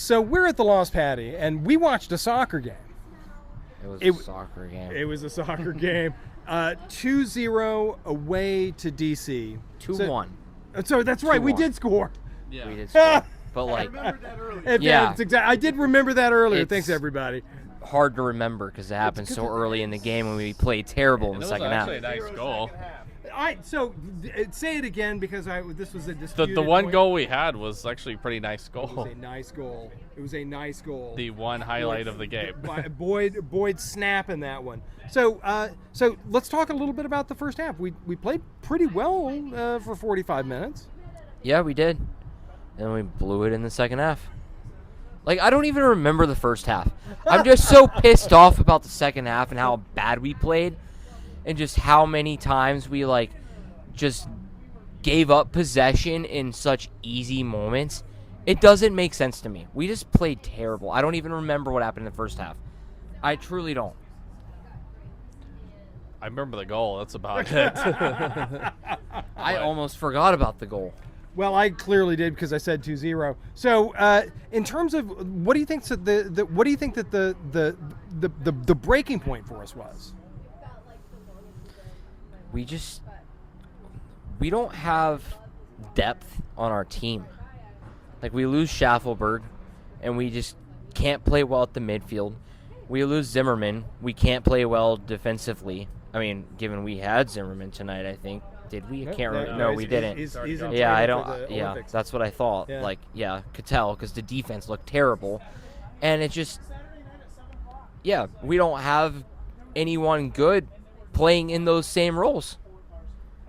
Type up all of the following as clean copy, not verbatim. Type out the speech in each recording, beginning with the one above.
So we're at the Lost Patty, and we watched a soccer game. It was a soccer game. It was a soccer game. 2-0 away to DC. 2-1. So that's right. 2-1. We did score. Yeah. We did score. But, like, I remembered that earlier. I did remember that earlier. It's Thanks, everybody. hard to remember because it happened so early in the game when we played terrible in the second half. It was actually a nice goal. All right, so say it again because this was a disputed The one point. goal we had was actually a pretty nice It goal. was a nice goal. It was a nice goal. The one highlight of the game. Boyd snapping that one. So let's talk a little bit about the first half. We played pretty well for 45 minutes. Yeah, we did. And we blew it in the second half. Like, I don't even remember the first half. I'm just so pissed off about the second half and how bad we played. And just how many times we, like, just gave up possession in such easy moments. It doesn't make sense to me. We just played terrible. I don't even remember what happened in the first half. I truly don't. I remember the goal. That's about it. I almost forgot about the goal. Well, I clearly did because I said 2-0. So, in terms of what do you think that the breaking point for us was? We don't have depth on our team. Like, we lose Schaffelberg, and we just can't play well at the midfield. We lose Zimmerman. We can't play well defensively. I mean, given we had Zimmerman tonight, I think. Did we? I can't remember. No, we didn't. He's Yeah, I don't. Yeah, Olympics. that's what I thought. Yeah. Like, yeah, could tell because the defense looked terrible, and it just, yeah, we don't have anyone good playing in those same roles.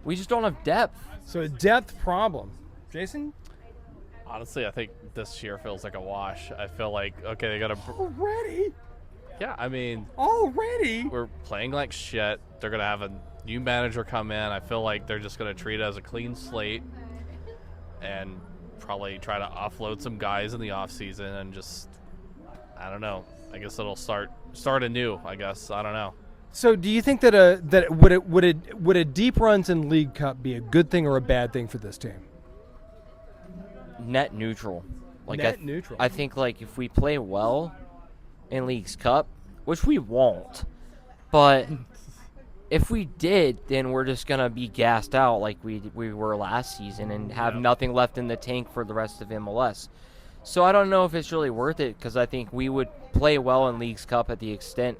We just don't have depth. So a depth problem. Jason? Honestly, I think this year feels like a wash. I feel like, okay, they got to... Already? Yeah, I mean... Already? We're playing like shit. They're going to have a new manager come in. I feel like they're just going to treat it as a clean slate and probably try to offload some guys in the offseason and just... I don't know. I guess it'll start anew, I guess. I don't know. So do you think that would a deep runs in League Cup be a good thing or a bad thing for this team? Net neutral. Like, Net neutral. I think, like, if we play well in League's Cup, which we won't, but if we did, then we're just going to be gassed out like we were last season and have nothing left in the tank for the rest of MLS. So I don't know if it's really worth it because I think we would play well in League's Cup at the expense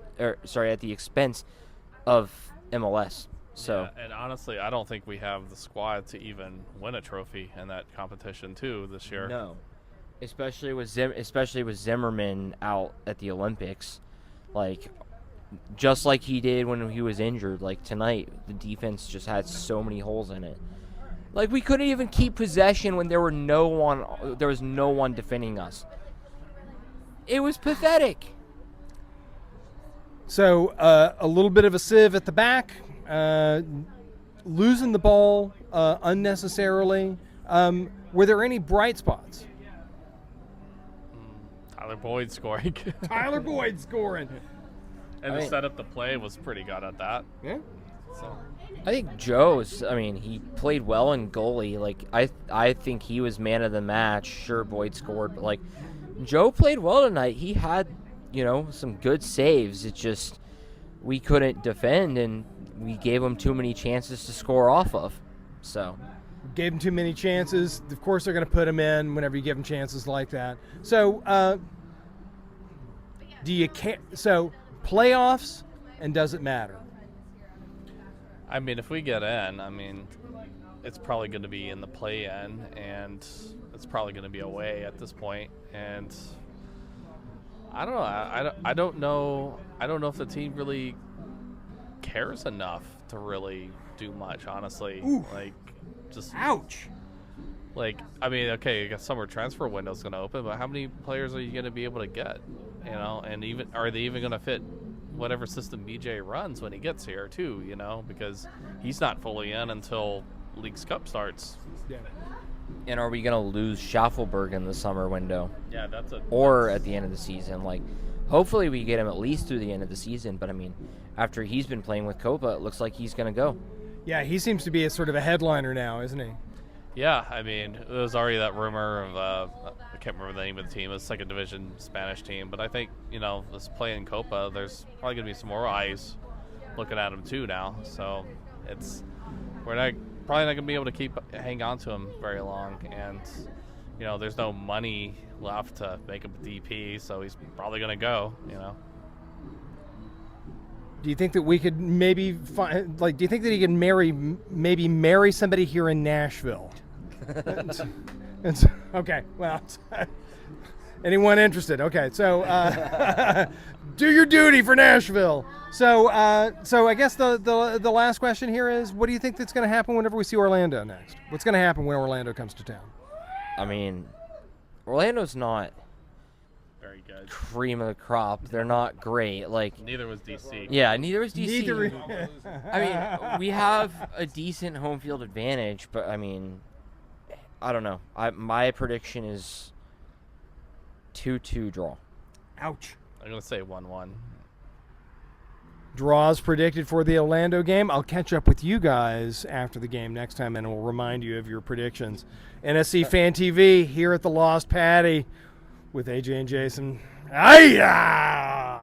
of MLS. So Yeah, and honestly, I don't think we have the squad to even win a trophy in that competition too this year. no, especially with Zimmerman out at the Olympics, like just like he did when he was injured. Like tonight, the defense just had so many holes in it. Like we couldn't even keep possession when there was no one defending us. It was pathetic. So a little bit of a sieve at the back, losing the ball unnecessarily. Were there any bright spots? Tyler Boyd scoring. Tyler Boyd scoring. And the setup the play was pretty good at that. Yeah. So I think he played well in goalie. Like I think he was man of the match. Sure, Boyd scored, but like Joe played well tonight. He had, some good saves. It's just we couldn't defend and we gave him too many chances to score off of. So Gave him too many chances. Of course, they're going to put him in whenever you give him chances like that. So, So playoffs, and does it matter? I mean, if we get in, it's probably going to be in the play-in, and it's probably going to be away at this point. And I don't know. I don't know. I don't know if the team really cares enough to really do much. Honestly, Oof. Ouch. Okay, I guess summer transfer window is going to open, but how many players are you going to be able to get? And even are they even going to fit whatever system BJ runs when he gets here too? Because he's not fully in until League's Cup starts. Yeah. and are we gonna lose Schaffelberg in the summer window? Yeah, or at the end of the season? Like, hopefully we get him at least through the end of the season. But I mean, after he's been playing with Copa, it looks like he's gonna go. Yeah, he seems to be a sort of a headliner now, isn't he? Yeah, I mean, there was already that rumor of I can't remember the name of the team. It was second division Spanish team, but I think this play in Copa, there's probably gonna be some more eyes looking at him too now. So we're probably not gonna be able to hang on to him very long, and there's no money left to make him a DP, so he's probably gonna go. Do you think that we could maybe find, do you think that he could marry somebody here in Nashville? Okay, well, anyone interested? Okay, so do your duty for Nashville. So I guess the last question here is, what do you think that's going to happen whenever we see Orlando next? What's going to happen when Orlando comes to town? I mean, Orlando's not Very good. cream of the crop. They're not great. Neither was DC. Yeah, neither was DC. Neither. I mean, we have a decent home field advantage, but I mean, I don't know. My prediction is 2-2 draw. Ouch. I'm gonna say 1-1. Draws predicted for the Orlando game. I'll catch up with you guys after the game next time, and we'll remind you of your predictions. NSC Fan TV here at the Lost Patty with AJ and Jason. Hiya!